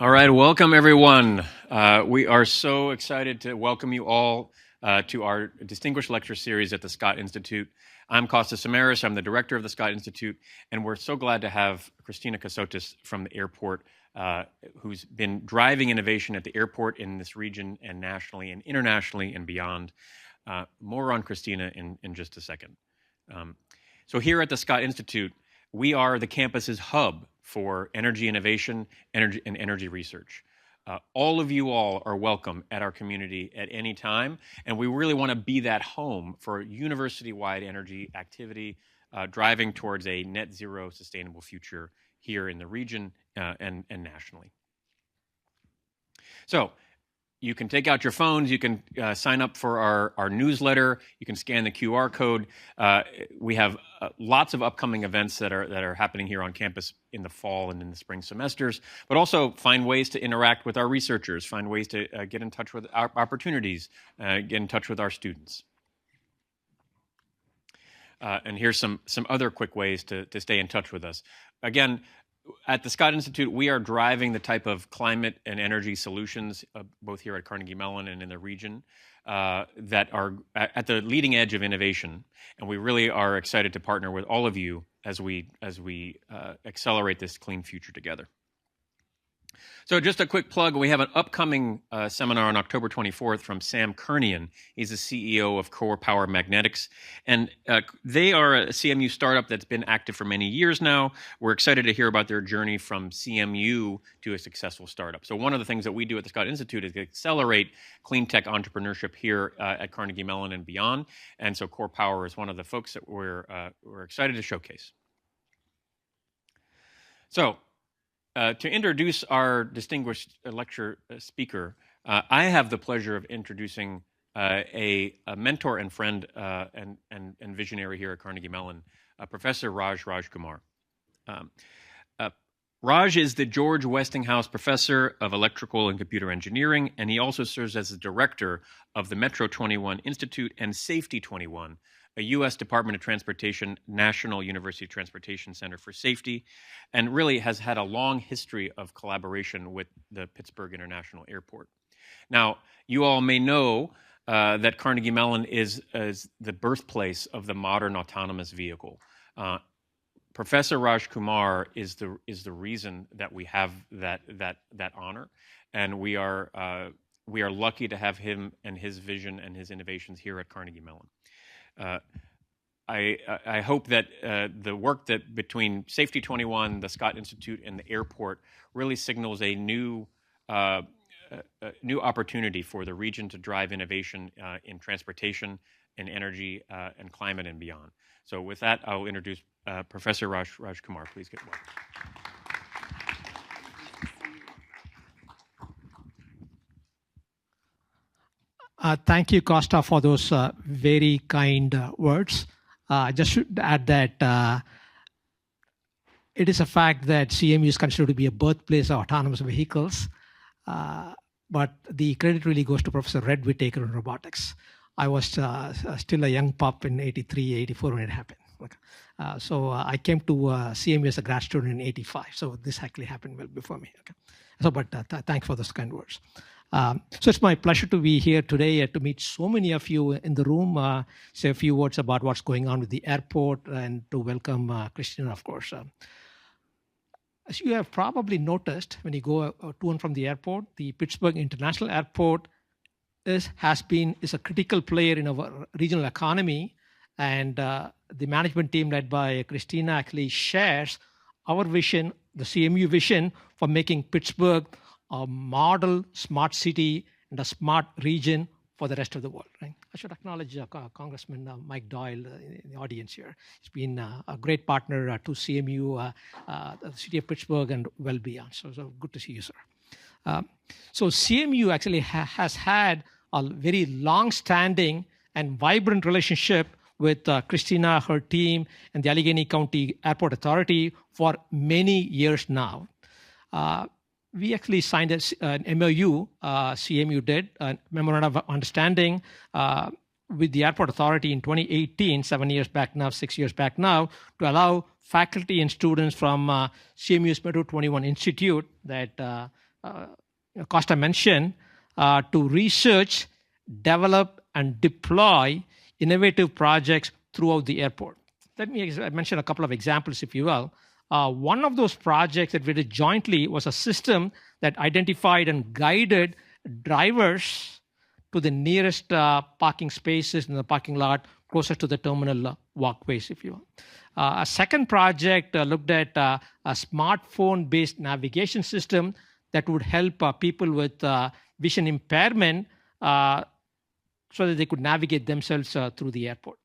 All right, welcome everyone. We are so excited to welcome you all to our distinguished lecture series at the Scott Institute. I'm Kostas Samaras, I'm the director of the Scott Institute, and we're so glad to have Christina Cassotis from the airport, who's been driving innovation at the airport in this region and nationally and internationally and beyond. More on Christina in just a second. So here at the Scott Institute, we are the campus's hub for energy innovation and energy research. All of you all are welcome at our community at any time, and we really want to be that home for university-wide energy activity, driving towards a net zero sustainable future here in the region and nationally. So, you can take out your phones, you can sign up for our newsletter, you can scan the QR code. We have lots of upcoming events that are happening here on campus in the fall and in the spring semesters, but also find ways to interact with our researchers, find ways to get in touch with our opportunities, get in touch with our students. And here's some other quick ways to stay in touch with us. Again, at the Scott Institute, we are driving the type of climate and energy solutions, both here at Carnegie Mellon and in the region, that are at the leading edge of innovation. And we really are excited to partner with all of you as we accelerate this clean future together. So just a quick plug, we have an upcoming seminar on October 24th from Sam Kernian. He's the CEO of Core Power Magnetics. And they are a CMU startup that's been active for many years now. We're excited to hear about their journey from CMU to a successful startup. So one of the things that we do at the Scott Institute is accelerate clean tech entrepreneurship here at Carnegie Mellon and beyond. And so Core Power is one of the folks that we're excited to showcase. So, to introduce our distinguished lecture speaker, I have the pleasure of introducing a mentor and friend and visionary here at Carnegie Mellon, Professor Raj Kumar. Raj is the George Westinghouse Professor of Electrical and Computer Engineering, and he also serves as the director of the Metro 21 Institute and Safety 21, a U.S. Department of Transportation National University Transportation Center for Safety, and really has had a long history of collaboration with the Pittsburgh International Airport. Now, you all may know that Carnegie Mellon is the birthplace of the modern autonomous vehicle. Professor Raj Kumar is the reason that we have that honor, and we are lucky to have him and his vision and his innovations here at Carnegie Mellon. I hope that the work that between Safety 21, the Scott Institute, and the airport really signals a new opportunity for the region to drive innovation in transportation, in energy, and climate and beyond. So with that, I'll introduce Professor Raj Kumar. Please get welcome. Thank you, Costa, for those very kind words. I just should add that it is a fact that CMU is considered to be a birthplace of autonomous vehicles, but the credit really goes to Professor Red Whittaker in robotics. I was still a young pup in 83, 84 when it happened. So I came to CMU as a grad student in 85. So this actually happened well before me. Okay. So, but thanks for those kind words. So it's my pleasure to be here today to meet so many of you in the room, say a few words about what's going on with the airport, and to welcome Christina, of course. As you have probably noticed, when you go to and from the airport, the Pittsburgh International Airport is a critical player in our regional economy, and the management team led by Christina actually shares our vision, the CMU vision, for making Pittsburgh a model smart city and a smart region for the rest of the world. Right? I should acknowledge Congressman Mike Doyle in the audience here. He's been a great partner to CMU, the city of Pittsburgh, and well beyond. So good to see you, sir. So CMU actually has had a very long-standing and vibrant relationship with Christina, her team, and the Allegheny County Airport for many years now. We actually signed an MOU, CMU did, a Memorandum of Understanding with the Airport Authority in 2018, 6 years back now, to allow faculty and students from CMU's Metro 21 Institute that Costa mentioned, to research, develop, and deploy innovative projects throughout the airport. Let me mention a couple of examples, if you will. One of those projects that we did jointly was a system that identified and guided drivers to the nearest parking spaces in the parking lot closer to the terminal walkways, if you will. A second project looked at a smartphone-based navigation system that would help people with vision impairment so that they could navigate themselves through the airport.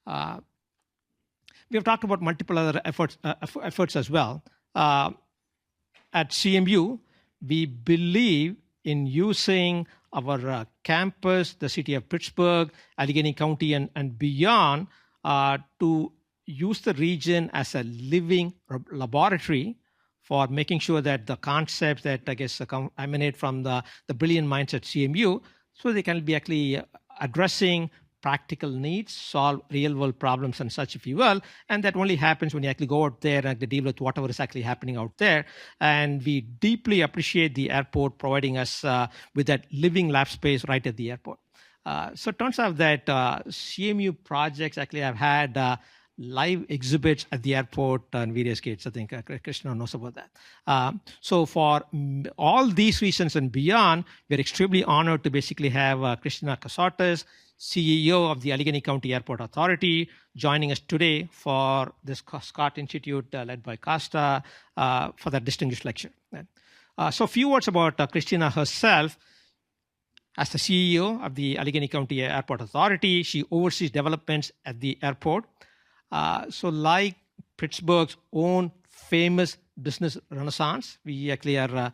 We have talked about multiple other efforts as well. At CMU, we believe in using our campus, the city of Pittsburgh, Allegheny County, and beyond to use the region as a living laboratory for making sure that the concepts that I guess emanate from the brilliant minds at CMU, so they can be actually addressing practical needs, solve real-world problems and such, if you will. And that only happens when you actually go out there and deal with whatever is actually happening out there. And we deeply appreciate the airport providing us with that living lab space right at the airport. So it turns out that CMU projects actually have had live exhibits at the airport and various gates. I think Christina knows about that. So for all these reasons and beyond, we're extremely honored to basically have Christina Cassotis, CEO of the Allegheny County Airport Authority, joining us today for this Scott Institute led by Costa for that distinguished lecture. So a few words about Christina herself. As the CEO of the Allegheny County Airport Authority, she oversees developments at the airport. So like Pittsburgh's own famous business renaissance, we actually are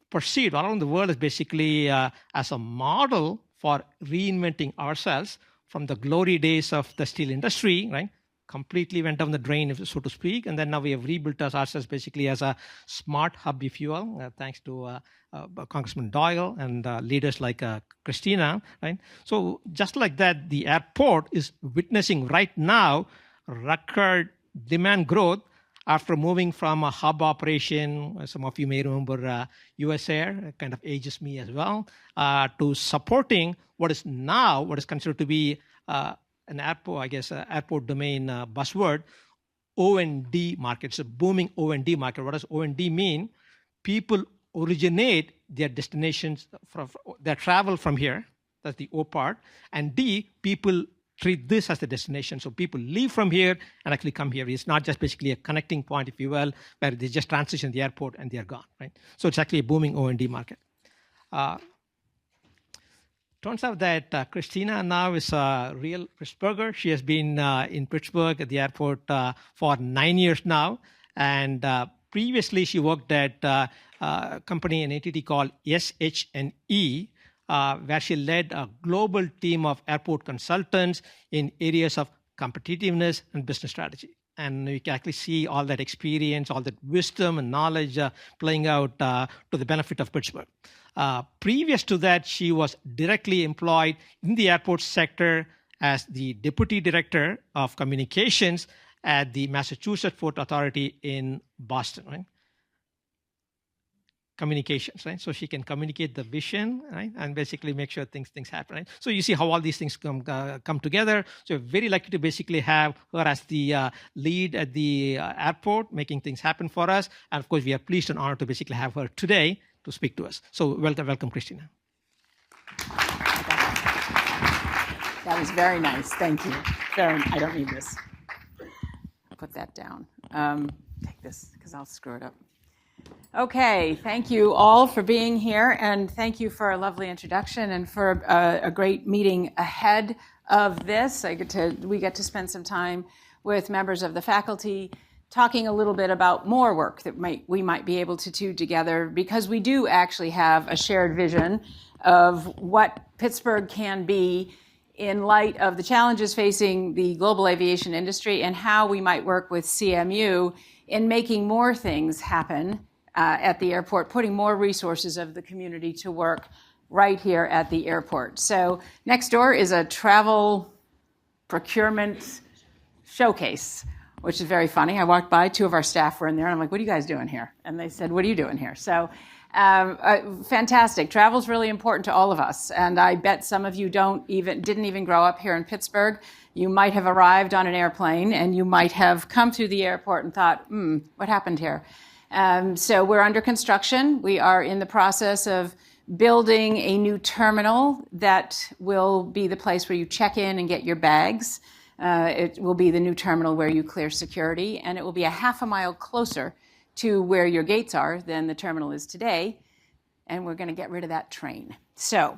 perceived around the world as basically as a model for reinventing ourselves from the glory days of the steel industry, right? Completely went down the drain, so to speak. And then now we have rebuilt ourselves basically as a smart hub, if you will, thanks to Congressman Doyle and leaders like Christina, right? So just like that, the airport is witnessing right now record demand growth after moving from a hub operation. Some of you may remember US Air, kind of ages me as well, to supporting what is considered to be an airport, I guess, airport domain buzzword, O&D market. It's a booming O&D market. What does O&D mean? People originate their destinations, their travel from here. That's the O part. And D, people treat this as the destination. So people leave from here and actually come here. It's not just basically a connecting point, if you will, where they just transition the airport and they're gone, right? So it's actually a booming O&D market. Turns out that Christina now is a real Pittsburgher. She has been in Pittsburgh at the airport for 9 years now. And previously she worked at a company, an entity called SH&E, where she led a global team of airport consultants in areas of competitiveness and business strategy. And you can actually see all that experience, all that wisdom and knowledge playing out to the benefit of Pittsburgh. Previous to that, she was directly employed in the airport sector as the Deputy Director of Communications at the Massachusetts Port Authority in Boston, right? Communications, right? So she can communicate the vision, right? And basically make sure things happen, right? So you see how all these things come together. So we're very lucky to basically have her as the lead at the airport, making things happen for us. And of course, we are pleased and honored to basically have her today to speak to us. So welcome, Christina. That was very nice. Thank you. I don't need this. Put that down. Take this because I'll screw it up. Okay, thank you all for being here, and thank you for a lovely introduction and for a great meeting ahead of this. We get to spend some time with members of the faculty talking a little bit about more work that we might be able to do together, because we do actually have a shared vision of what Pittsburgh can be in light of the challenges facing the global aviation industry and how we might work with CMU in making more things happen at the airport, putting more resources of the community to work right here at the airport. So next door is a travel procurement showcase, which is very funny. I walked by, 2 of our staff were in there, and I'm like, what are you guys doing here? And they said, what are you doing here? So Fantastic. Travel's really important to all of us, and I bet some of you didn't even grow up here in Pittsburgh. You might have arrived on an airplane, and you might have come through the airport and thought, what happened here? So we're under construction. We are in the process of building a new terminal that will be the place where you check in and get your bags. It will be the new terminal where you clear security, and it will be a half a mile closer to where your gates are than the terminal is today, and we're going to get rid of that train. So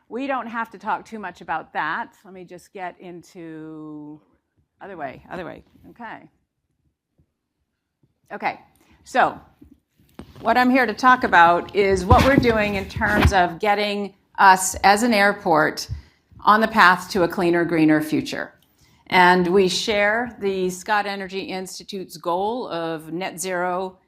we don't have to talk too much about that. Let me just get into other way. Okay, so what I'm here to talk about is what we're doing in terms of getting us as an airport on the path to a cleaner, greener future. And we share the Scott Energy Institute's goal of net zero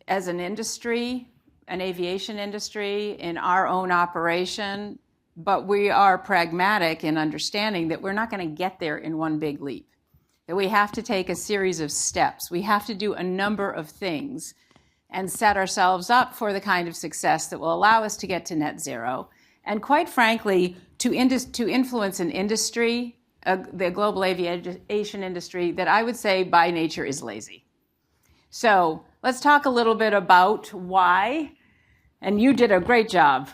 as an industry, an aviation industry, in our own operation, but we are pragmatic in understanding that we're not going to get there in one big leap, that we have to take a series of steps. We have to do a number of things and set ourselves up for the kind of success that will allow us to get to net zero. And quite frankly, to influence an industry, the global aviation industry, that I would say by nature is lazy. So let's talk a little bit about why. And you did a great job,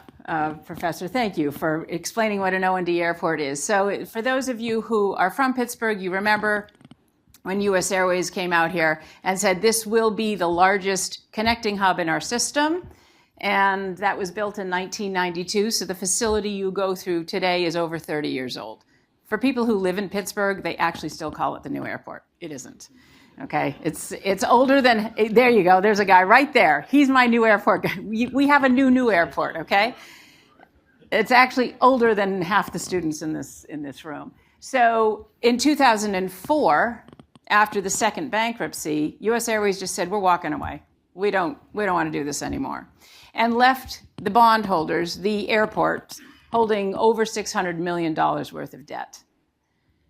Professor. Thank you for explaining what an O&D airport is. So for those of you who are from Pittsburgh, you remember when US Airways came out here and said this will be the largest connecting hub in our system. And that was built in 1992. So the facility you go through today is over 30 years old. For people who live in Pittsburgh, they actually still call it the new airport. It isn't. Okay, it's older than, there you go, there's a guy right there. He's my new airport guy. We have a new airport, okay? It's actually older than half the students in this room. So in 2004, after the second bankruptcy, US Airways just said, we're walking away. We don't want to do this anymore. And left the bondholders, the airport, holding over $600 million worth of debt.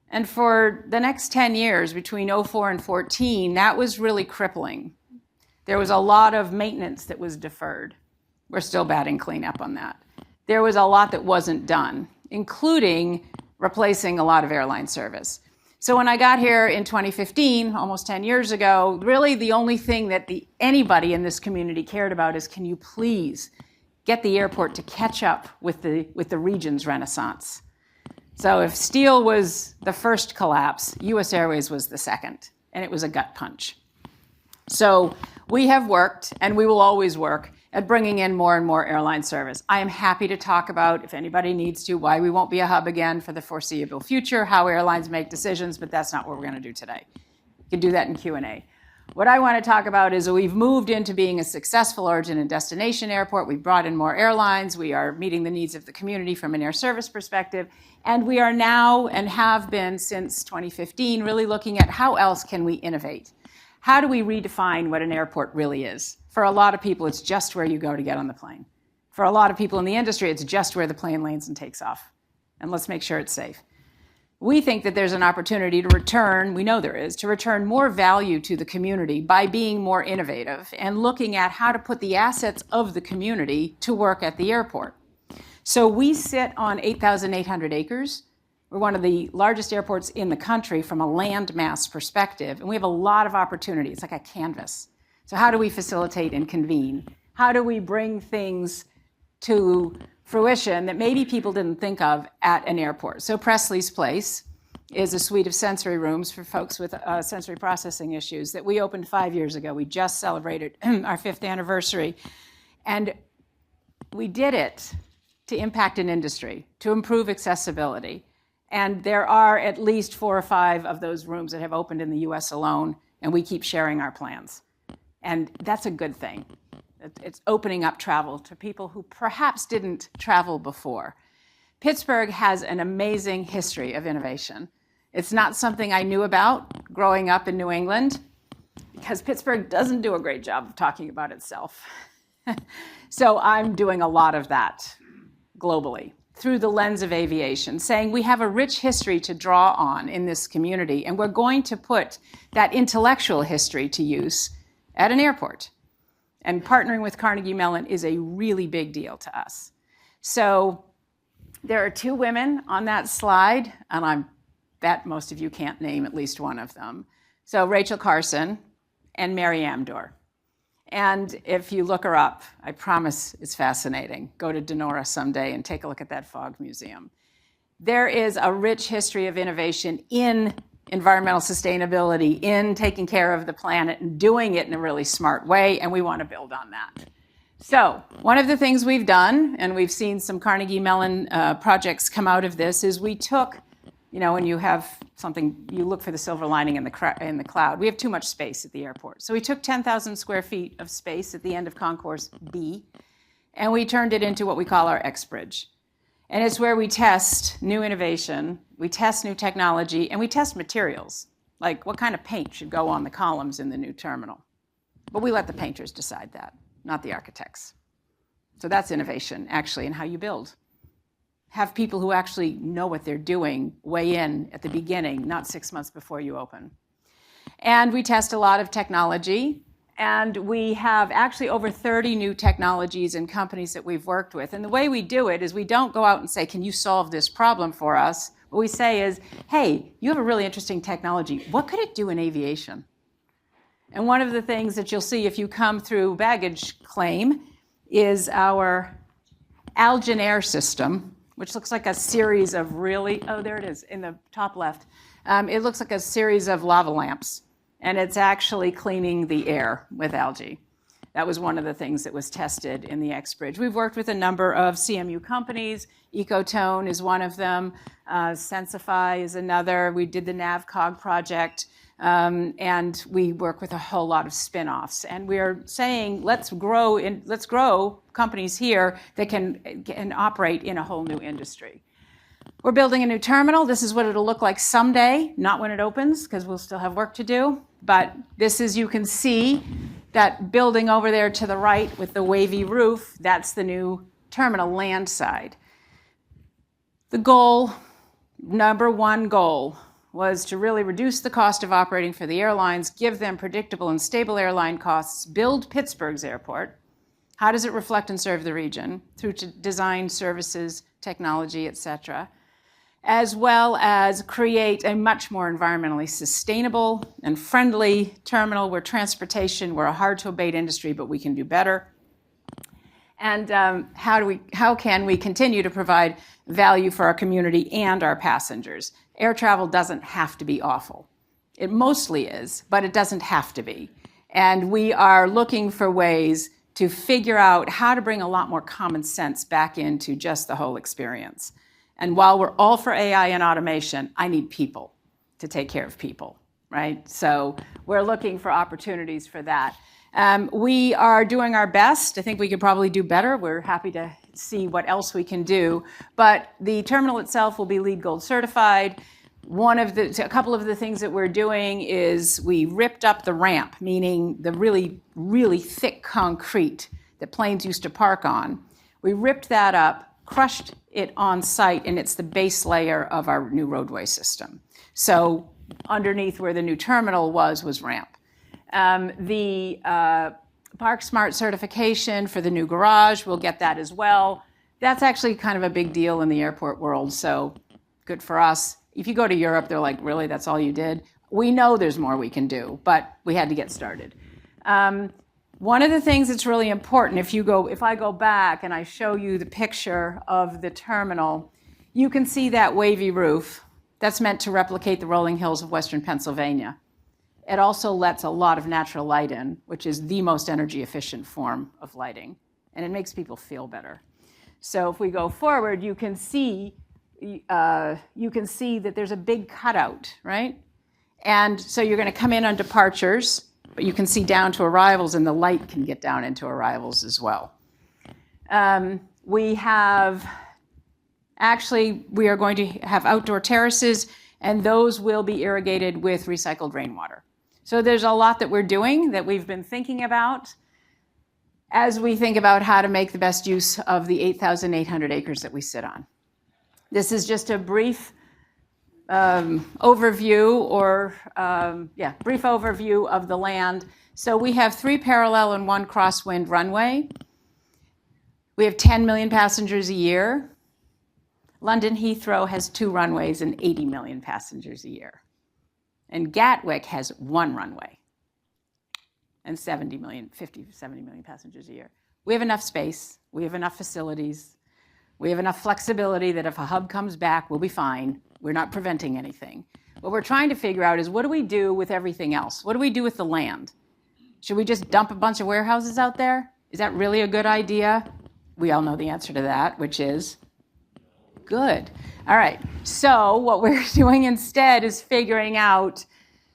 And for the next 10 years, between 2004 and 2014, that was really crippling. There was a lot of maintenance that was deferred. We're still batting cleanup on that. There was a lot that wasn't done, including replacing a lot of airline service. So when I got here in 2015, almost 10 years ago, really the only thing that anybody in this community cared about is, can you please get the airport to catch up with the region's renaissance? So if steel was the first collapse, US Airways was the second, and it was a gut punch. So we have worked, and we will always work, at bringing in more and more airline service. I am happy to talk about, if anybody needs to, why we won't be a hub again for the foreseeable future, how airlines make decisions, but that's not what we're going to do today. You can do that in Q&A. What I want to talk about is that we've moved into being a successful origin and destination airport. We've brought in more airlines. We are meeting the needs of the community from an air service perspective. And we are now, and have been since 2015, really looking at how else can we innovate? How do we redefine what an airport really is? For a lot of people, it's just where you go to get on the plane. For a lot of people in the industry, it's just where the plane lands and takes off. And let's make sure it's safe. We think that there's an opportunity to return, we know there is, to return more value to the community by being more innovative and looking at how to put the assets of the community to work at the airport. So we sit on 8,800 acres. We're one of the largest airports in the country from a land mass perspective, and we have a lot of opportunity. It's like a canvas. So how do we facilitate and convene? How do we bring things to fruition that maybe people didn't think of at an airport? So Presley's Place is a suite of sensory rooms for folks with sensory processing issues that we opened 5 years ago. We just celebrated our 5th anniversary. And we did it to impact an industry, to improve accessibility. And there are at least 4 or 5 of those rooms that have opened in the US alone, and we keep sharing our plans. And that's a good thing. It's opening up travel to people who perhaps didn't travel before. Pittsburgh has an amazing history of innovation. It's not something I knew about growing up in New England, because Pittsburgh doesn't do a great job of talking about itself. So I'm doing a lot of that globally through the lens of aviation, saying we have a rich history to draw on in this community, and we're going to put that intellectual history to use at an airport. And partnering with Carnegie Mellon is a really big deal to us. So there are two women on that slide, and I bet most of you can't name at least one of them. So Rachel Carson and Mary Amdor. And if you look her up, I promise it's fascinating. Go to Denora someday and take a look at that fog museum. There is a rich history of innovation in environmental sustainability, in taking care of the planet and doing it in a really smart way, and we want to build on that. So one of the things we've done, and we've seen some Carnegie Mellon projects come out of this, is we took, when you have something, you look for the silver lining in the cloud. We have too much space at the airport. So we took 10,000 square feet of space at the end of Concourse B, and we turned it into what we call our X-Bridge. And it's where we test new innovation, we test new technology, and we test materials, like what kind of paint should go on the columns in the new terminal. But we let the painters decide that, not the architects. So that's innovation, actually, in how you build. Have people who actually know what they're doing weigh in at the beginning, not 6 months before you open. And we test a lot of technology. And we have actually over 30 new technologies and companies that we've worked with. And the way we do it is we don't go out and say, can you solve this problem for us? What we say is, hey, you have a really interesting technology. What could it do in aviation? And one of the things that you'll see if you come through baggage claim is our Allegheny system, which looks like a series of there it is in the top left. It looks like a series of lava lamps. And it's actually cleaning the air with algae. That was one of the things that was tested in the X-Bridge. We've worked with a number of CMU companies. Ecotone is one of them. Sensify is another. We did the NavCog project. And we work with a whole lot of spin-offs. And we're saying, let's grow companies here that can operate in a whole new industry. We're building a new terminal. This is what it'll look like someday, not when it opens, because we'll still have work to do. But this is, you can see that building over there to the right with the wavy roof, that's the new terminal land side. The goal, number one goal, was to really reduce the cost of operating for the airlines, give them predictable and stable airline costs, build Pittsburgh's airport. How does it reflect and serve the region? Through design, services, technology, et cetera. As well as create a much more environmentally sustainable and friendly terminal. We're transportation, we're a hard-to-abate industry, but we can do better. And how can we continue to provide value for our community and our passengers? Air travel doesn't have to be awful. It mostly is, but it doesn't have to be. And we are looking for ways to figure out how to bring a lot more common sense back into just the whole experience. And while we're all for AI and automation, I need people to take care of people, right? So we're looking for opportunities for that. We are doing our best. I think we could probably do better. We're happy to see what else we can do. But the terminal itself will be LEED Gold certified. A couple of the things that we're doing is we ripped up the ramp, meaning the really, really thick concrete that planes used to park on. We ripped that up, crushed it on site, and it's the base layer of our new roadway system. So underneath where the new terminal was ramp. The Park Smart certification for the new garage, we'll get that as well. That's actually kind of a big deal in the airport world, so good for us. If you go to Europe, they're like, really, that's all you did? We know there's more we can do, but we had to get started. One of the things that's really important, if I go back and I show you the picture of the terminal, you can see that wavy roof. That's meant to replicate the rolling hills of Western Pennsylvania. It also lets a lot of natural light in, which is the most energy efficient form of lighting, and it makes people feel better. So if we go forward, you can see that there's a big cutout, right? And so you're going to come in on departures, but you can see down to arrivals, and the light can get down into arrivals as well. We are going to have outdoor terraces, and those will be irrigated with recycled rainwater. So there's a lot that we're doing that we've been thinking about as we think about how to make the best use of the 8,800 acres that we sit on. This is just a brief overview or, brief overview of the land. So we have 3 parallel and 1 crosswind runway. We have 10 million passengers a year. London Heathrow has 2 runways and 80 million passengers a year. And Gatwick has 1 runway and 50 to 70 million passengers a year. We have enough space. We have enough facilities. We have enough flexibility that if a hub comes back, we'll be fine. We're not preventing anything. What we're trying to figure out is, what do we do with everything else? What do we do with the land? Should we just dump a bunch of warehouses out there? Is that really a good idea? We all know the answer to that, which is good. All right, so what we're doing instead is figuring out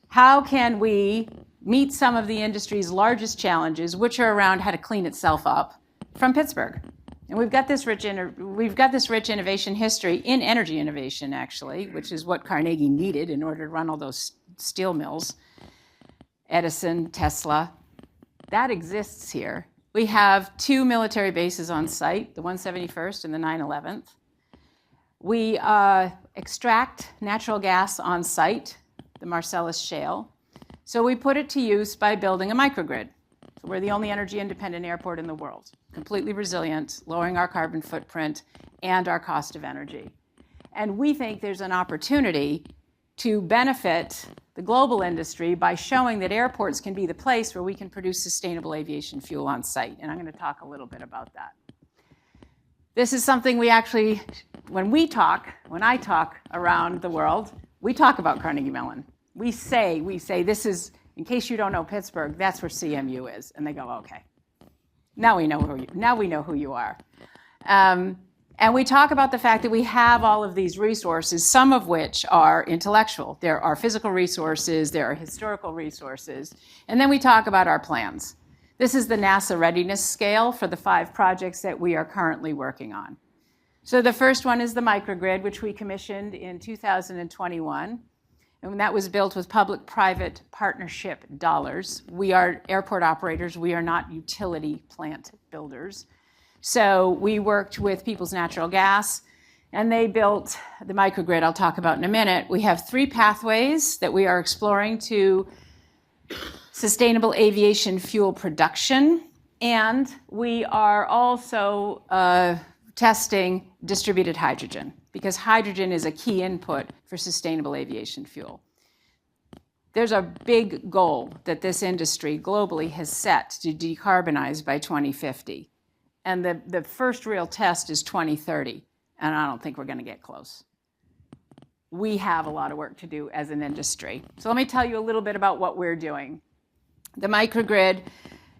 how can we meet some of the industry's largest challenges, which are around how to clean itself up from Pittsburgh. And we've got this rich innovation history in energy innovation, actually, which is what Carnegie needed in order to run all those steel mills. Edison, Tesla, that exists here. We have 2 military bases on site, the 171st and the 911th. We extract natural gas on site, the Marcellus Shale. So we put it to use by building a microgrid. So we're the only energy independent airport in the world, completely resilient, lowering our carbon footprint and our cost of energy. And we think there's an opportunity to benefit the global industry by showing that airports can be the place where we can produce sustainable aviation fuel on site. And I'm going to talk a little bit about that. This is something we actually, when I talk around the world, we talk about Carnegie Mellon. We say this is, in case you don't know Pittsburgh, that's where CMU is. And they go, okay. Now we know who you are. And we talk about the fact that we have all of these resources, some of which are intellectual. There are physical resources, there are historical resources, and then we talk about our plans. This is the NASA readiness scale for the 5 projects that we are currently working on. So the first one is the microgrid, which we commissioned in 2021. And that was built with public-private partnership dollars. We are airport operators. We are not utility plant builders. So we worked with People's Natural Gas, and they built the microgrid I'll talk about in a minute. We have 3 pathways that we are exploring to sustainable aviation fuel production, and we are also testing distributed hydrogen, because hydrogen is a key input for sustainable aviation fuel. There's a big goal that this industry globally has set to decarbonize by 2050. And the first real test is 2030, and I don't think we're going to get close. We have a lot of work to do as an industry. So let me tell you a little bit about what we're doing. The microgrid,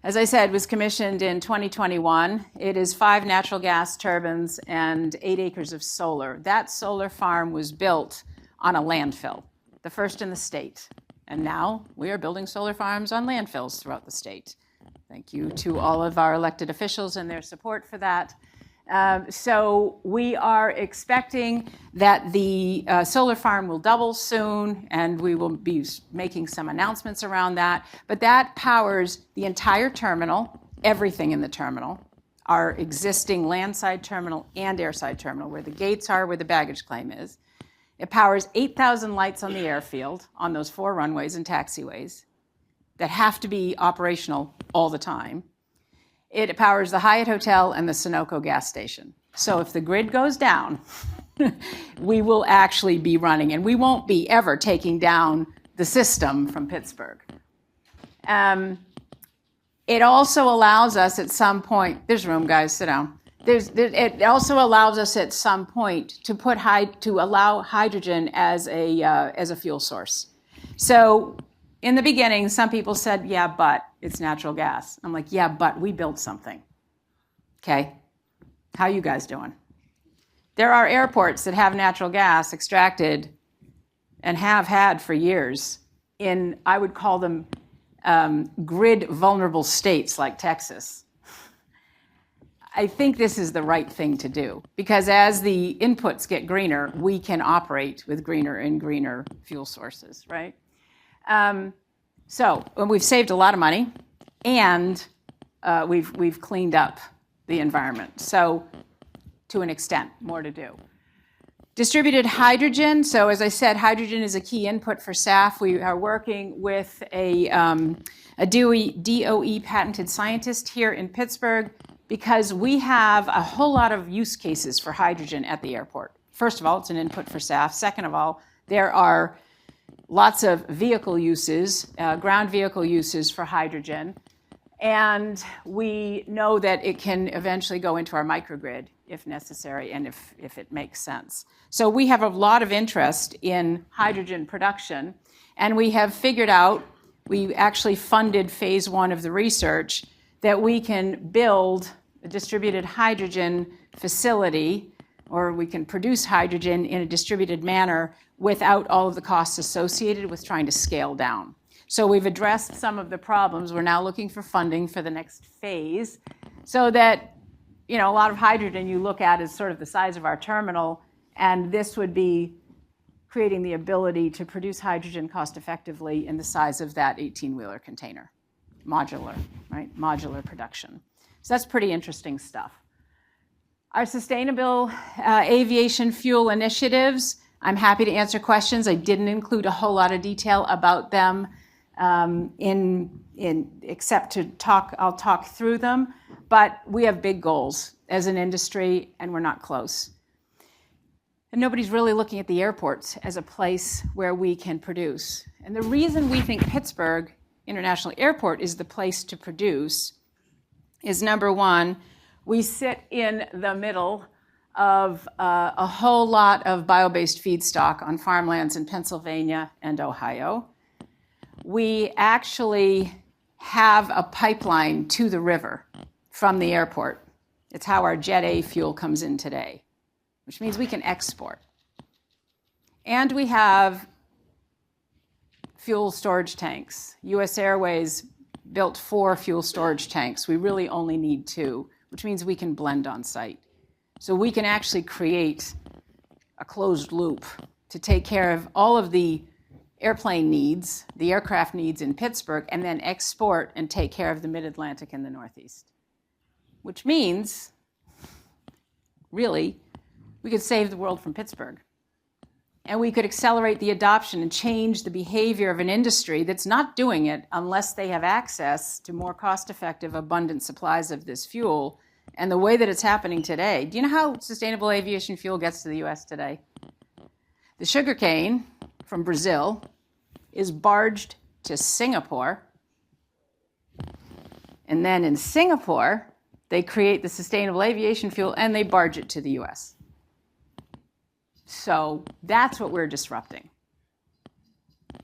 as I said, was commissioned in 2021. It is 5 natural gas turbines and 8 acres of solar. That solar farm was built on a landfill, the first in the state. And now we are building solar farms on landfills throughout the state. Thank you to all of our elected officials and their support for that. So we are expecting that the solar farm will double soon, and we will be making some announcements around that. But that powers the entire terminal, everything in the terminal, our existing landside terminal and airside terminal, where the gates are, where the baggage claim is. It powers 8,000 lights on the airfield, on those 4 runways and taxiways that have to be operational all the time. It powers the Hyatt Hotel and the Sunoco gas station. So if the grid goes down, we will actually be running, and we won't be ever taking down the system from Pittsburgh. It also allows us at some point, there's room, guys, sit down. It also allows us at some point to allow hydrogen as a fuel source. So in the beginning, some people said, yeah, but it's natural gas. I'm like, yeah, but we built something. Okay, how you guys doing? There are airports that have natural gas extracted and have had for years in, I would call them grid vulnerable states like Texas. I think this is the right thing to do, because as the inputs get greener, we can operate with greener and greener fuel sources, right? So we've saved a lot of money, and we've cleaned up the environment. So to an extent, more to do. Distributed hydrogen. So as I said, hydrogen is a key input for SAF. We are working with a DOE patented scientist here in Pittsburgh because we have a whole lot of use cases for hydrogen at the airport. First of all, it's an input for SAF. Second of all, there are lots of vehicle uses, ground vehicle uses for hydrogen. And we know that it can eventually go into our microgrid if necessary and if it makes sense. So we have a lot of interest in hydrogen production, and we have figured out, we actually funded phase 1 of the research, that we can build a distributed hydrogen facility, or we can produce hydrogen in a distributed manner without all of the costs associated with trying to scale down. So we've addressed some of the problems. We're now looking for funding for the next phase so that, a lot of hydrogen you look at is sort of the size of our terminal, and this would be creating the ability to produce hydrogen cost effectively in the size of that 18-wheeler container. Modular, right? Modular production. So that's pretty interesting stuff. Our sustainable aviation fuel initiatives, I'm happy to answer questions. I didn't include a whole lot of detail about them except I'll talk through them, but we have big goals as an industry, and we're not close. And nobody's really looking at the airports as a place where we can produce. And the reason we think Pittsburgh International Airport is the place to produce is, number one, we sit in the middle of a whole lot of bio-based feedstock on farmlands in Pennsylvania and Ohio. We actually have a pipeline to the river from the airport. It's how our Jet A fuel comes in today, which means we can export. And we have fuel storage tanks. US Airways built 4 fuel storage tanks. We really only need 2, which means we can blend on site. So we can actually create a closed loop to take care of all of the airplane needs, the aircraft needs in Pittsburgh, and then export and take care of the Mid-Atlantic and the Northeast. Which means, really, we could save the world from Pittsburgh. And we could accelerate the adoption and change the behavior of an industry that's not doing it unless they have access to more cost-effective, abundant supplies of this fuel. And the way that it's happening today, do you know how sustainable aviation fuel gets to the US today? The sugarcane from Brazil is barged to Singapore. And then in Singapore, they create the sustainable aviation fuel and they barge it to the US. So that's what we're disrupting,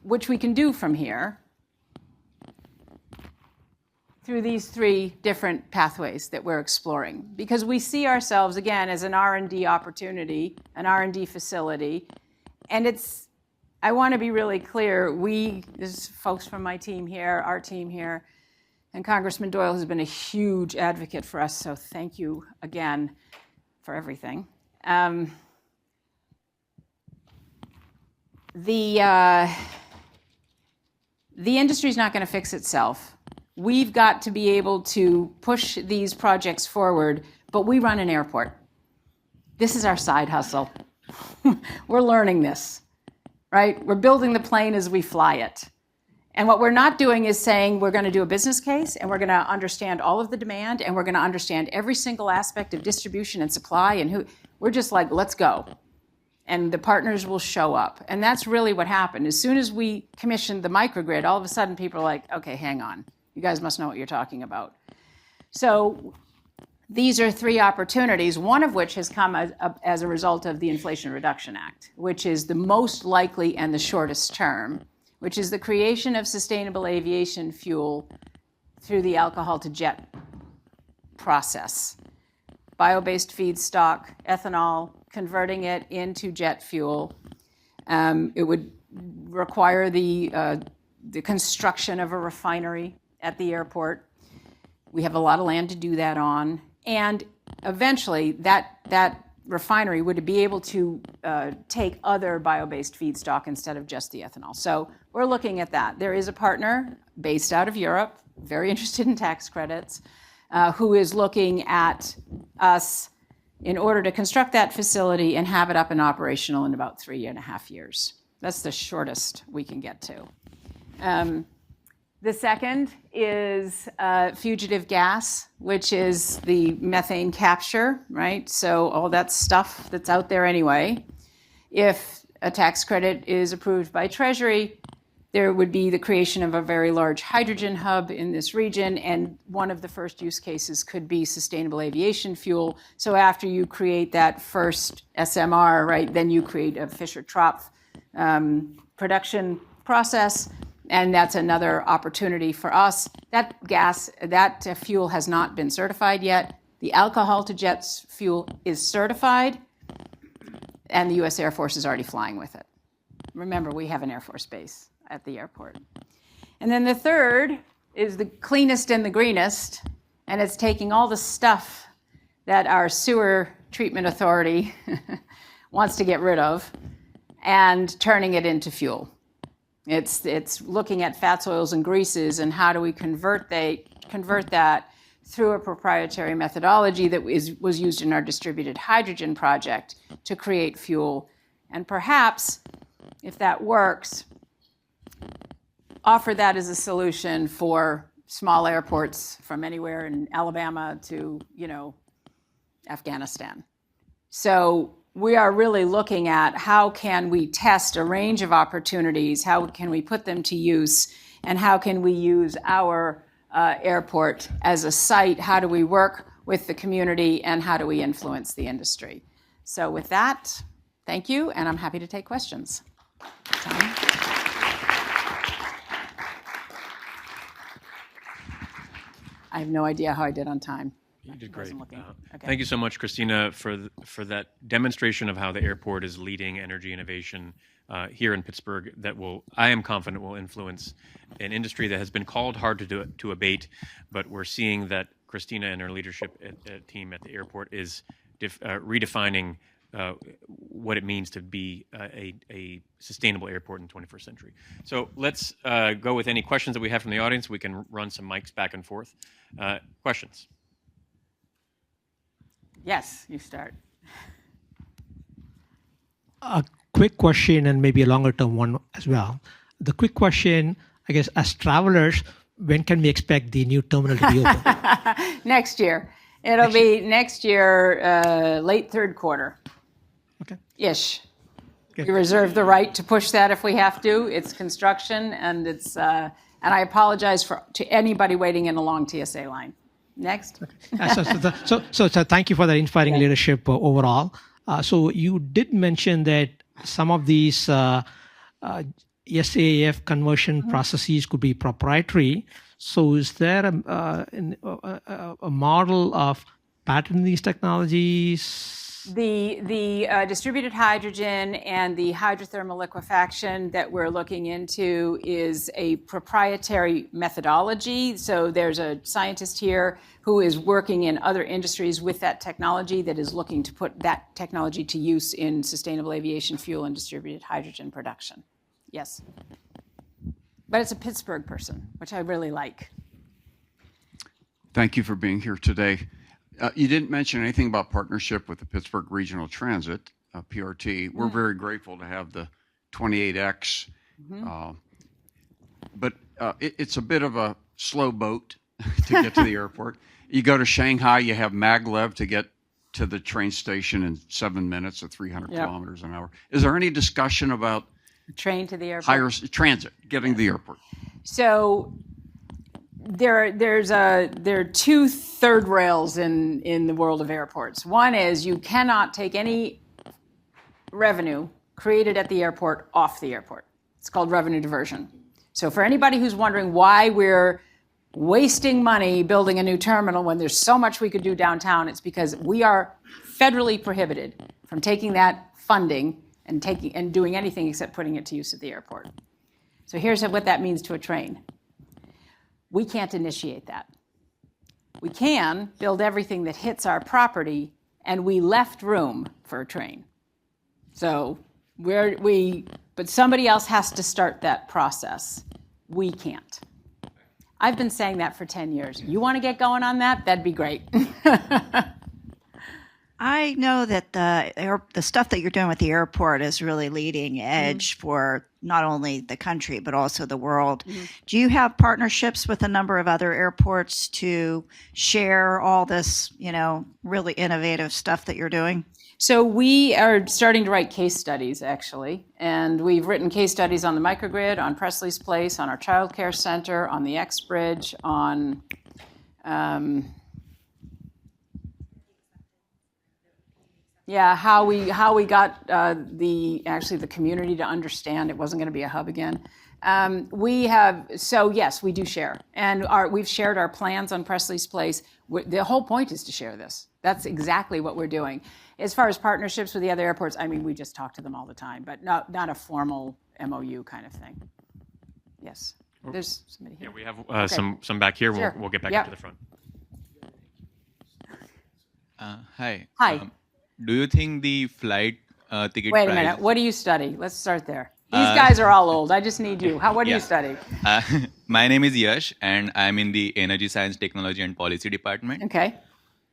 which we can do from here through these 3 different pathways that we're exploring. Because we see ourselves, again, as an R&D opportunity, an R&D facility. And I want to be really clear, this is folks from my team here, our team here, and Congressman Doyle has been a huge advocate for us, so thank you again for everything. The industry's not going to fix itself. We've got to be able to push these projects forward, but we run an airport. This is our side hustle. We're learning this, right? We're building the plane as we fly it. And what we're not doing is saying we're going to do a business case and we're going to understand all of the demand and we're going to understand every single aspect of distribution and supply and who. We're just like, let's go. And the partners will show up. And that's really what happened. As soon as we commissioned the microgrid, all of a sudden people are like, okay, hang on. You guys must know what you're talking about. So these are 3 opportunities, one of which has come as a result of the Inflation Reduction Act, which is the most likely and the shortest term, which is the creation of sustainable aviation fuel through the alcohol-to-jet process. Bio-based feedstock, ethanol, converting it into jet fuel. It would require the construction of a refinery at the airport. We have a lot of land to do that on. And eventually, that refinery would be able to take other bio-based feedstock instead of just the ethanol. So we're looking at that. There is a partner based out of Europe, very interested in tax credits, who is looking at us in order to construct that facility and have it up and operational in about 3.5 years. That's the shortest we can get to. The second is fugitive gas, which is the methane capture, right? So all that stuff that's out there anyway. If a tax credit is approved by Treasury, there would be the creation of a very large hydrogen hub in this region, and one of the first use cases could be sustainable aviation fuel. So after you create that first SMR, right, then you create a Fischer-Tropsch production process, and that's another opportunity for us. That fuel has not been certified yet. The alcohol-to-jet fuel is certified, and the U.S. Air Force is already flying with it. Remember, we have an Air Force base at the airport. And then the third is the cleanest and the greenest, and it's taking all the stuff that our sewer treatment authority wants to get rid of and turning it into fuel. It's looking at fats, oils, and greases, and how do we convert that through a proprietary methodology that was used in our distributed hydrogen project to create fuel. And perhaps, if that works, offer that as a solution for small airports from anywhere in Alabama to, Afghanistan. So we are really looking at how can we test a range of opportunities, how can we put them to use, and how can we use our airport as a site, how do we work with the community, and how do we influence the industry. So with that, thank you, and I'm happy to take questions. Tom? I have no idea how I did on time. You did great. Okay. Thank you so much, Christina, for that demonstration of how the airport is leading energy innovation here in Pittsburgh that I am confident will influence an industry that has been called hard to abate, but we're seeing that Christina and her leadership team at the airport is redefining what it means to be a sustainable airport in the 21st century. So let's go with any questions that we have from the audience. We can run some mics back and forth. Questions? Yes, you start. A quick question and maybe a longer term one as well. The quick question, I guess, as travelers, when can we expect the new terminal to be open? Next year. It'll be next year, late third quarter. Okay. Ish. Okay. We reserve the right to push that if we have to. It's construction, and it's and I apologize to anybody waiting in a long TSA line. Next. So thank you for that inspiring leadership overall. So you did mention that some of these SAF conversion processes could be proprietary. So is there a model of patenting these technologies? The distributed hydrogen and the hydrothermal liquefaction that we're looking into is a proprietary methodology. So there's a scientist here who is working in other industries with that technology that is looking to put that technology to use in sustainable aviation fuel and distributed hydrogen production. Yes. But it's a Pittsburgh person, which I really like. Thank you for being here today. You didn't mention anything about partnership with the Pittsburgh Regional Transit, PRT. We're very grateful to have the 28X, but it's a bit of a slow boat to get to the airport. You go to Shanghai, you have maglev to get to the train station in 7 minutes at 300 kilometers an hour. Is there any discussion about train to the airport? Higher transit, getting to the airport? So there are two third rails in the world of airports. One is you cannot take any revenue created at the airport off the airport. It's called revenue diversion. So for anybody who's wondering why we're wasting money building a new terminal when there's so much we could do downtown, it's because we are federally prohibited from taking that funding and doing anything except putting it to use at the airport. So here's what that means to a train. We can't initiate that. We can build everything that hits our property, and we left room for a train. So but somebody else has to start that process. We can't. I've been saying that for 10 years. You want to get going on that? That'd be great. I know that the stuff that you're doing with the airport is really leading edge for not only the country but also the world. Do you have partnerships with a number of other airports to share all this, really innovative stuff that you're doing? So we are starting to write case studies, actually, and we've written case studies on the microgrid, on Presley's Place, on our child care center, on the X Bridge, on how we got the community to understand it wasn't going to be a hub again. Yes, we do share, and we've shared our plans on Presley's Place. The whole point is to share this. That's exactly what we're doing. As far as partnerships with the other airports, we just talk to them all the time, but not a formal MOU kind of thing. Yes, there's somebody here. Yeah, we have some back here. Sure. We'll get back into the front. Hi. Hi. Do you think the flight ticket Wait a price... minute. What do you study? Let's start there. These guys are all old. I just need you. What do you study? My name is Yash, and I'm in the Energy Science, Technology, and Policy Department. Okay.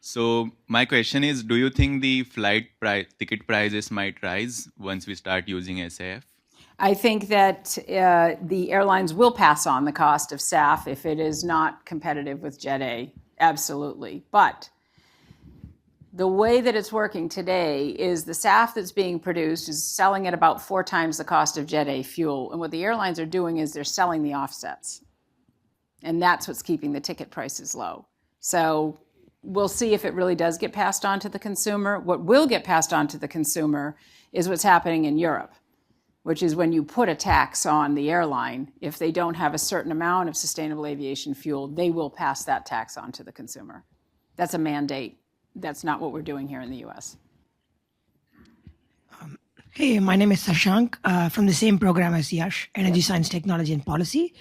So my question is, do you think the flight ticket prices might rise once we start using SAF? I think that the airlines will pass on the cost of SAF if it is not competitive with Jet A. Absolutely. But the way that it's working today is the SAF that's being produced is selling at about 4 times the cost of Jet A fuel. And what the airlines are doing is they're selling the offsets. And that's what's keeping the ticket prices low. So we'll see if it really does get passed on to the consumer. What will get passed on to the consumer is what's happening in Europe, which is when you put a tax on the airline, if they don't have a certain amount of sustainable aviation fuel, they will pass that tax on to the consumer. That's a mandate. That's not what we're doing here in the U.S. Hey, my name is Sashank from the same program as Yash, Energy Science, Technology, and Policy.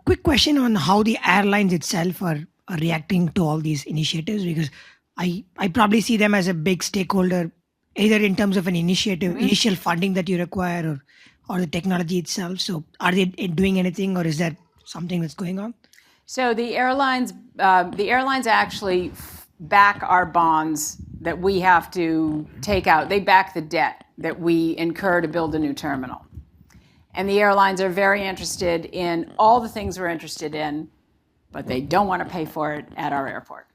Quick question on how the airlines itself are reacting to all these initiatives, because I probably see them as a big stakeholder, either in terms of an initial funding that you require or the technology itself. So are they doing anything, or is that something that's going on? So the airlines actually back our bonds that we have to take out. They back the debt that we incur to build a new terminal. And the airlines are very interested in all the things we're interested in, but they don't want to pay for it at our airport.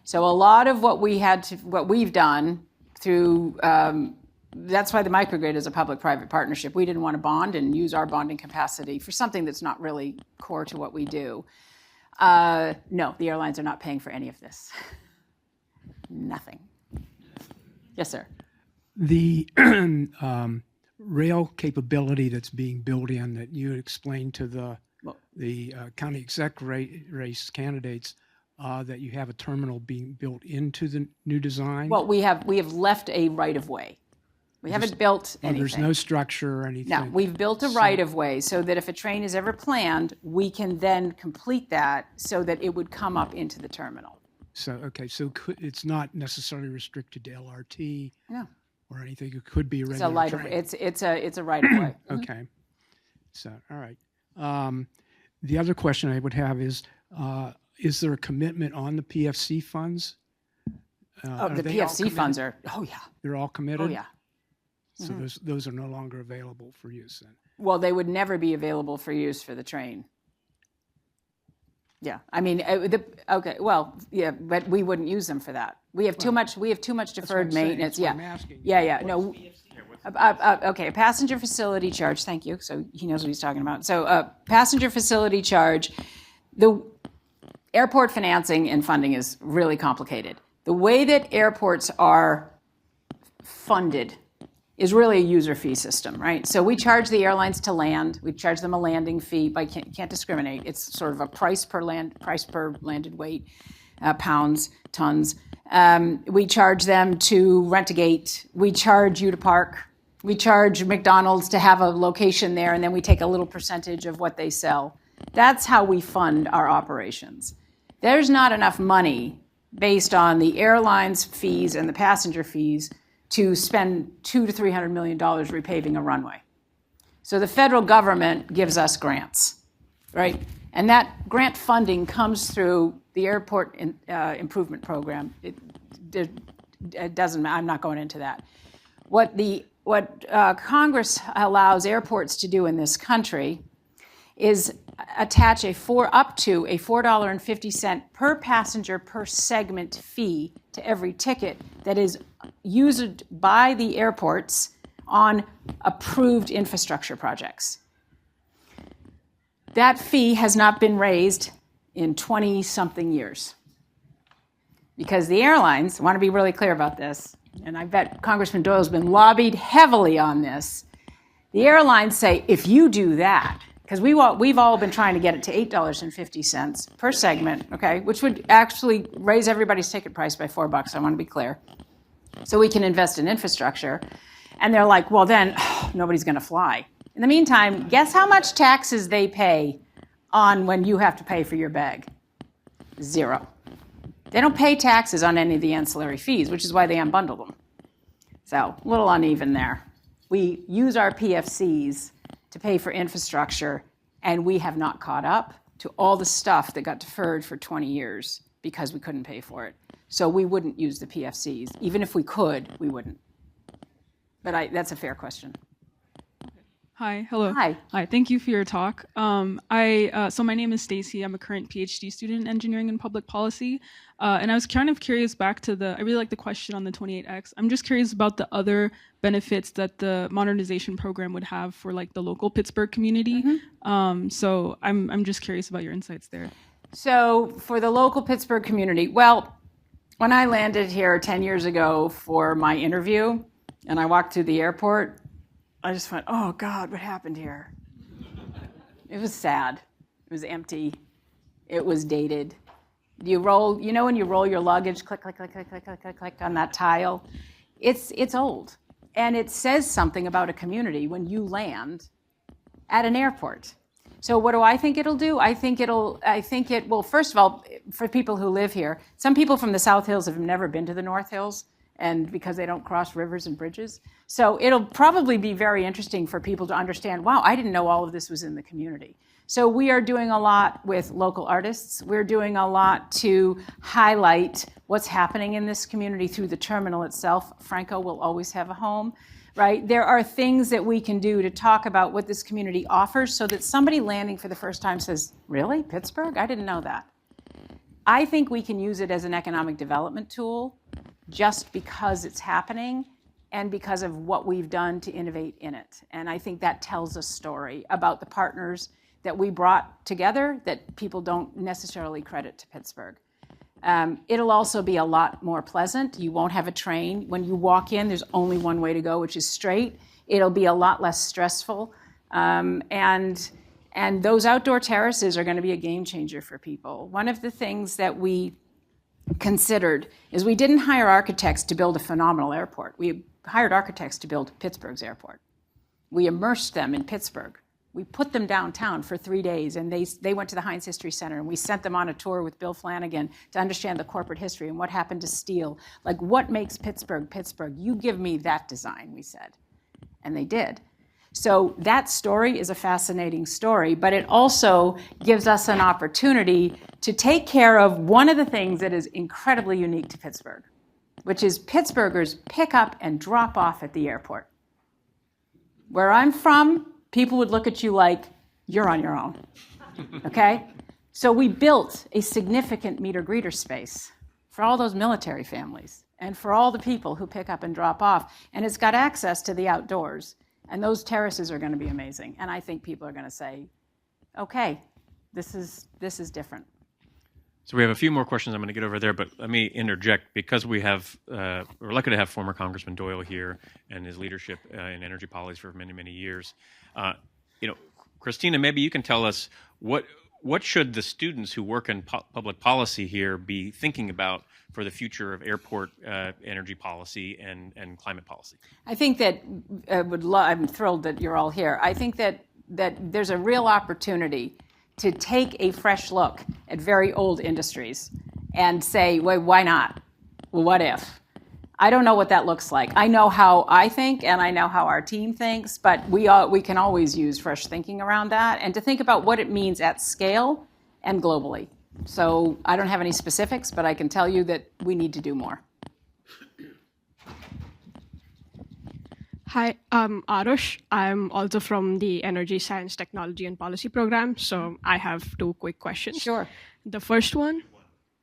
So a lot of what we've done through, that's why the microgrid is a public-private partnership. We didn't want to bond and use our bonding capacity for something that's not really core to what we do. No, the airlines are not paying for any of this. Nothing. Yes, sir. The rail capability that's being built in that you explained to the county exec race candidates, that you have a terminal being built into the new design? Well, we have left a right-of-way. We haven't built anything. There's no structure or anything? No, we've built a right-of-way so that if a train is ever planned, we can then complete that so that it would come up into the terminal. So it's not necessarily restricted to LRT or anything. It could be a regular train. It's a right-of-way. Okay. So, all right. The other question I would have is there a commitment on the PFC funds? The PFC funds are, They're all committed? Oh, yeah. So those are no longer available for use then? Well, they would never be available for use for the train. Yeah, I mean, but we wouldn't use them for that. We have too much deferred maintenance. That's what I'm asking. No. Okay, a passenger facility charge. Thank you. So he knows what he's talking about. So passenger facility charge. The airport financing and funding is really complicated. The way that airports are funded is really a user fee system, right? So we charge the airlines to land. We charge them a landing fee. But can't discriminate. It's sort of a price per landed weight, pounds, tons. We charge them to rent a gate. We charge you to park. We charge McDonald's to have a location there, and then we take a little percentage of what they sell. That's how we fund our operations. There's not enough money based on the airlines' fees and the passenger fees to spend $200 to $300 million repaving a runway. So the federal government gives us grants, right? And that grant funding comes through the airport improvement program. it doesn't matter. I'm not going into that. What Congress allows airports to do in this country is attach up to a $4.50 per passenger per segment fee to every ticket that is used by the airports on approved infrastructure projects. That fee has not been raised in 20-something years because the airlines, I want to be really clear about this, and I bet Congressman Doyle's been lobbied heavily on this. The airlines say, if you do that, because we've all been trying to get it to $8.50 per segment, okay, which would actually raise everybody's ticket price by $4, I want to be clear, so we can invest in infrastructure. And they're like, well, then nobody's going to fly. In the meantime, guess how much taxes they pay on when you have to pay for your bag? 0. They don't pay taxes on any of the ancillary fees, which is why they unbundle them. So a little uneven there. We use our PFCs to pay for infrastructure, and we have not caught up to all the stuff that got deferred for 20 years because we couldn't pay for it. So we wouldn't use the PFCs. Even if we could, we wouldn't. But that's a fair question. Hi, hello. Hi. Hi, thank you for your talk. So my name is Stacy. I'm a current PhD student in engineering and public policy. And I was kind of curious back to I really like the question on the 28X. I'm just curious about the other benefits that the modernization program would have for like the local Pittsburgh community. Mm-hmm. So I'm just curious about your insights there. So for the local Pittsburgh community, well, when I landed here 10 years ago for my interview and I walked through the airport, I just went, oh God, what happened here? It was sad. It was empty. It was dated. When you roll your luggage, click, click, click, click, click, click, click, click on that tile, it's old. And it says something about a community when you land at an airport. So what do I think it'll do? I think it will, first of all, for people who live here, some people from the South Hills have never been to the North Hills, and because they don't cross rivers and bridges. So it'll probably be very interesting for people to understand, wow, I didn't know all of this was in the community. So we are doing a lot with local artists. We're doing a lot to highlight what's happening in this community through the terminal itself. Franco will always have a home, right? There are things that we can do to talk about what this community offers so that somebody landing for the first time says, really, Pittsburgh? I didn't know that. I think we can use it as an economic development tool just because it's happening and because of what we've done to innovate in it. And I think that tells a story about the partners that we brought together that people don't necessarily credit to Pittsburgh. It'll also be a lot more pleasant. You won't have a train. When you walk in, there's only one way to go, which is straight. It'll be a lot less stressful. And those outdoor terraces are going to be a game changer for people. One of the things that we considered is we didn't hire architects to build a phenomenal airport. We hired architects to build Pittsburgh's airport. We immersed them in Pittsburgh. We put them downtown for 3 days, and they went to the Heinz History Center, and we sent them on a tour with Bill Flanagan to understand the corporate history and what happened to steel. Like, what makes Pittsburgh, Pittsburgh? You give me that design, we said. And they did. So that story is a fascinating story, but it also gives us an opportunity to take care of one of the things that is incredibly unique to Pittsburgh, which is Pittsburghers pick up and drop off at the airport. Where I'm from, people would look at you like, you're on your own, okay? So we built a significant meet-or-greeter space for all those military families and for all the people who pick up and drop off, and it's got access to the outdoors. And those terraces are going to be amazing. And I think people are going to say, okay, this is different. So we have a few more questions I'm going to get over there, but let me interject because we're lucky to have former Congressman Doyle here and his leadership in energy policy for many, many years. Christina, maybe you can tell us what should the students who work in public policy here be thinking about for the future of airport energy policy and climate policy? I think that I'm thrilled that you're all here. I think that there's a real opportunity to take a fresh look at very old industries and say, well, why not? Well, what if? I don't know what that looks like. I know how I think and I know how our team thinks, but we can always use fresh thinking around that and to think about what it means at scale and globally. So I don't have any specifics, but I can tell you that we need to do more. Hi, I'm Arush. I'm also from the Energy Science, Technology, and Policy program. So I have two quick questions. Sure. The first one.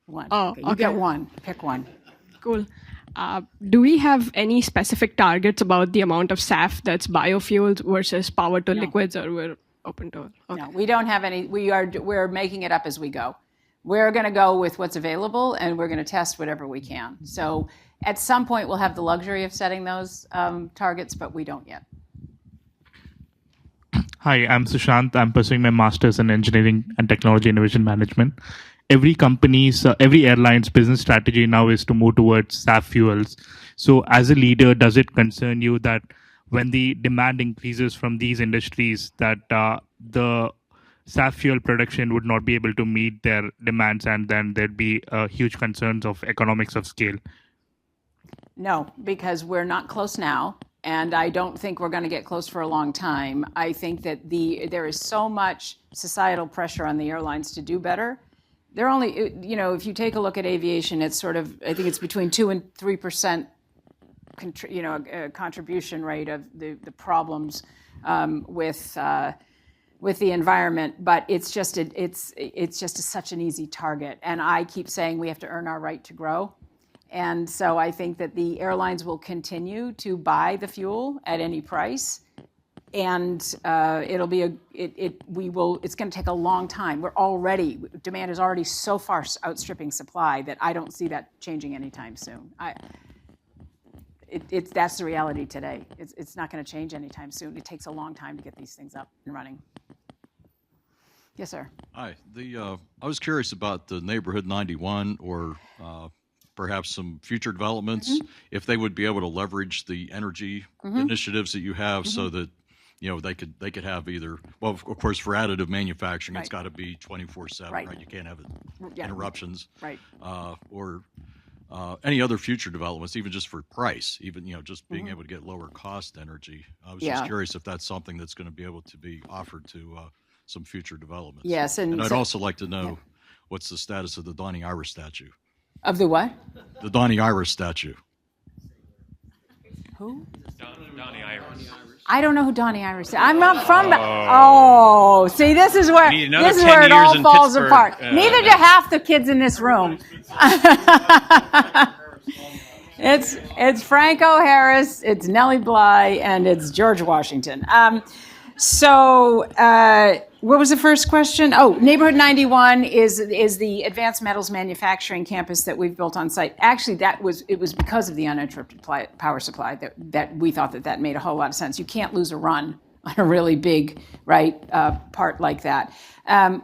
One. Oh, okay. You get one. Pick one. Cool. Do we have any specific targets about the amount of SAF that's biofuels versus power to liquids, or we're open to it? Okay. No, we don't have any. We're making it up as we go. We're going to go with what's available, and we're going to test whatever we can. So at some point, we'll have the luxury of setting those targets, but we don't yet. Hi, I'm Sushant. I'm pursuing my master's in engineering and technology innovation management. Every airline's business strategy now is to move towards SAF fuels. So as a leader, does it concern you that when the demand increases from these industries, that the SAF fuel production would not be able to meet their demands, and then there'd be huge concerns of economics of scale? No, because we're not close now, and I don't think we're going to get close for a long time. I think that there is so much societal pressure on the airlines to do better. They're only, if you take a look at aviation, it's sort of, I think it's between 2 and 3%, contribution rate of the problems with the environment. But it's just such an easy target, and I keep saying we have to earn our right to grow. And so I think that the airlines will continue to buy the fuel at any price. And it's going to take a long time. Demand is already so far outstripping supply that I don't see that changing anytime soon. That's the reality today. It's not going to change anytime soon. It takes a long time to get these things up and running. Yes, sir. Hi. I was curious about the Neighborhood 91 or perhaps some future developments, if they would be able to leverage the energy initiatives that you have so that they could have either, well, of course, for additive manufacturing, it's got to be 24/7, right? You can't have interruptions, right? Or any other future developments, even just for price, even just being able to get lower cost energy. I was just curious if that's something that's going to be able to be offered to some future developments. Yes, and I'd also like to know what's the status of the Donnie Iris statue. Of the what? The Donnie Iris statue. Who? Donnie Iris. I don't know who Donnie Iris is. I'm not from the. See, this is where it all falls apart. Neither do half the kids in this room. It's Franco Harris, it's Nellie Bly, and it's George Washington. What was the first question? Oh, Neighborhood 91 is the advanced metals manufacturing campus that we've built on site. Actually, it was because of the uninterrupted power supply that we thought that made a whole lot of sense. You can't lose a run on a really big part like that.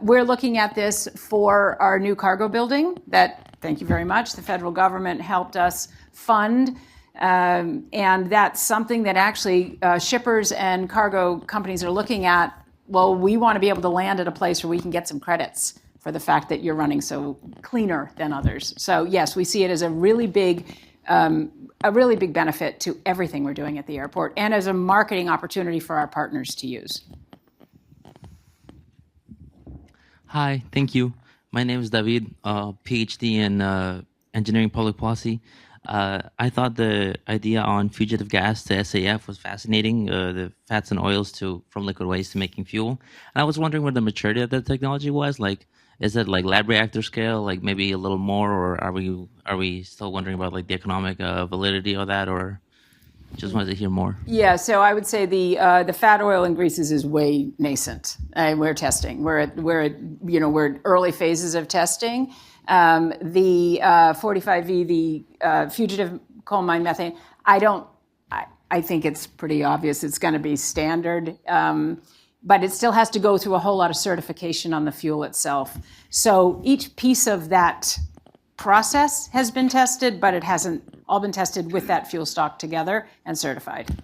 We're looking at this for our new cargo building that, thank you very much, the federal government helped us fund. And that's something that actually shippers and cargo companies are looking at. Well, we want to be able to land at a place where we can get some credits for the fact that you're running so cleaner than others. So yes, we see it as a really big benefit to everything we're doing at the airport, and as a marketing opportunity for our partners to use. Hi, thank you. My name is David, PhD in engineering public policy. I thought the idea on fugitive gas to SAF was fascinating, the fats and oils from liquid waste to making fuel. And I was wondering where the maturity of the technology was. Like, is it like lab reactor scale, like maybe a little more, or are we still wondering about like the economic validity of that, or just wanted to hear more? Yeah, so I would say the fat, oil, and greases is way nascent. We're testing. We're at early phases of testing. The 45V, the fugitive coal mine methane, I think it's pretty obvious it's going to be standard, but it still has to go through a whole lot of certification on the fuel itself. So each piece of that process has been tested, but it hasn't all been tested with that fuel stock together and certified.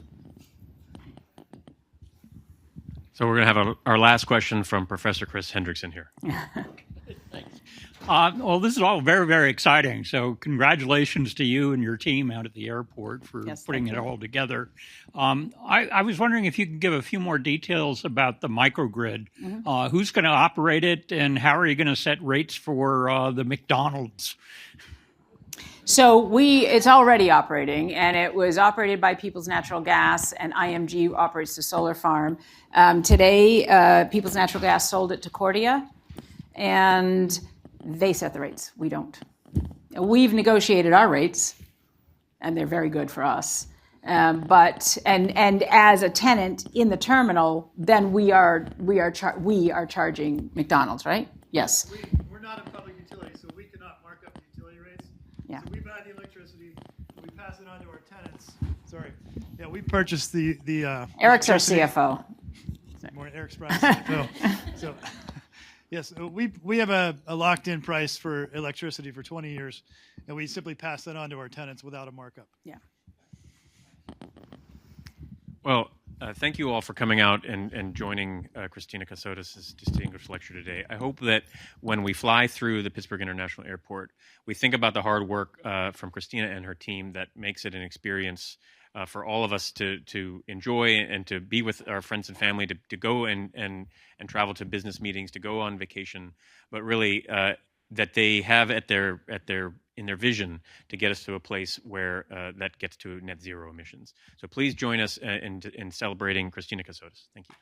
So we're going to have our last question from Professor Chris Hendrickson here. Well, this is all very, very exciting. So congratulations to you and your team out at the airport for putting it all together. I was wondering if you could give a few more details about the microgrid. Who's going to operate it, and how are you going to set rates for the McDonald's? So it's already operating, and it was operated by People's Natural Gas, and IMG operates the solar farm. Today, People's Natural Gas sold it to Cordia, and they set the rates. We don't. We've negotiated our rates, and they're very good for us. But as a tenant in the terminal, then we are charging McDonald's, right? Yes. We're not a public utility, so we cannot mark up the utility rates. Yeah. So we buy the electricity, we pass it on to our tenants. Sorry. Yeah, we purchase the Eric's our CFO. More Eric's probably CFO. So yes, we have a locked-in price for electricity for 20 years, and we simply pass that on to our tenants without a markup. Yeah. Well, thank you all for coming out and joining Christina Cassotis' distinguished lecture today. I hope that when we fly through the Pittsburgh International Airport, we think about the hard work from Christina and her team that makes it an experience for all of us to enjoy and to be with our friends and family, to go and travel to business meetings, to go on vacation, but really that they have in their vision to get us to a place where that gets to net zero emissions. So please join us in celebrating Christina Cassotis. Thank you.